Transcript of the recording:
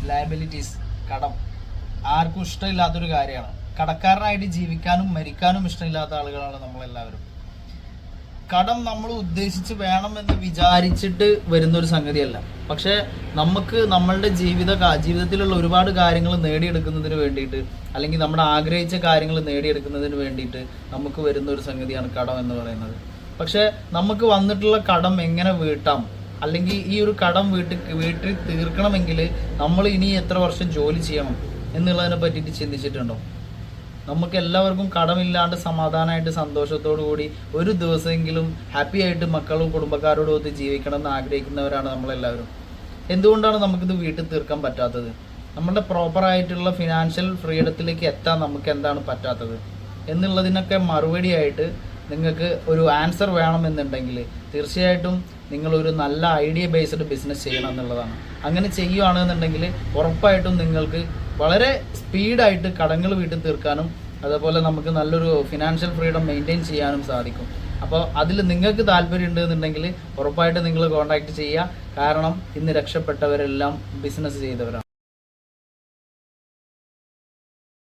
Liabilities, കടം ആർക്കും ഇഷ്ടമില്ലാത്തൊരു കാര്യമാണ്. കടക്കാരനായിട്ട് ജീവിക്കാനും മരിക്കാനും ഇഷ്ടമില്ലാത്ത ആളുകളാണ് നമ്മളെല്ലാവരും. കടം നമ്മൾ ഉദ്ദേശിച്ച് വേണമെന്ന് വിചാരിച്ചിട്ട് വരുന്നൊരു സംഗതിയല്ല. പക്ഷെ നമുക്ക് നമ്മളുടെ ജീവിതത്തിലുള്ള ഒരുപാട് കാര്യങ്ങൾ നേടിയെടുക്കുന്നതിന് വേണ്ടിയിട്ട്, അല്ലെങ്കിൽ നമ്മുടെ ആഗ്രഹിച്ച കാര്യങ്ങൾ നേടിയെടുക്കുന്നതിന് വേണ്ടിയിട്ട് നമുക്ക് വരുന്ന ഒരു സംഗതിയാണ് കടം എന്ന് പറയുന്നത്. പക്ഷെ നമുക്ക് വന്നിട്ടുള്ള കടം എങ്ങനെ വീട്ടാം, അല്ലെങ്കിൽ ഈ ഒരു കടം വീട്ടിൽ തീർക്കണമെങ്കിൽ നമ്മൾ ഇനി എത്ര വർഷം ജോലി ചെയ്യണം എന്നുള്ളതിനെ പറ്റിയിട്ട് ചിന്തിച്ചിട്ടുണ്ടോ? നമുക്ക് എല്ലാവർക്കും കടമില്ലാണ്ട് സമാധാനമായിട്ട് സന്തോഷത്തോടു കൂടി ഒരു ദിവസമെങ്കിലും ഹാപ്പി ആയിട്ട് മക്കളും കുടുംബക്കാരോടും ഒത്ത് ജീവിക്കണം എന്ന് ആഗ്രഹിക്കുന്നവരാണ് നമ്മളെല്ലാവരും. എന്തുകൊണ്ടാണ് നമുക്കിത് വീട്ടിൽ തീർക്കാൻ പറ്റാത്തത്? നമ്മുടെ പ്രോപ്പറായിട്ടുള്ള ഫിനാൻഷ്യൽ ഫ്രീഡത്തിലേക്ക് എത്താൻ നമുക്ക് എന്താണ് പറ്റാത്തത് എന്നുള്ളതിനൊക്കെ മറുപടിയായിട്ട് നിങ്ങൾക്ക് ഒരു ആൻസർ വേണമെന്നുണ്ടെങ്കിൽ തീർച്ചയായിട്ടും നിങ്ങളൊരു നല്ല ഐഡിയ ബേസ്ഡ് ബിസിനസ് ചെയ്യണം എന്നുള്ളതാണ്. അങ്ങനെ ചെയ്യുകയാണെന്നുണ്ടെങ്കിൽ ഉറപ്പായിട്ടും നിങ്ങൾക്ക് വളരെ സ്പീഡായിട്ട് കടങ്ങൾ വീട്ടിൽ തീർക്കാനും അതേപോലെ നമുക്ക് നല്ലൊരു ഫിനാൻഷ്യൽ ഫ്രീഡം മെയിൻറ്റെയിൻ ചെയ്യാനും സാധിക്കും. അപ്പോൾ അതിൽ നിങ്ങൾക്ക് താല്പര്യം ഉണ്ടെന്നുണ്ടെങ്കിൽ ഉറപ്പായിട്ട് നിങ്ങൾ കോൺടാക്ട് ചെയ്യുക. കാരണം ഇന്ന് രക്ഷപ്പെട്ടവരെല്ലാം ബിസിനസ് ചെയ്തവരാണ്.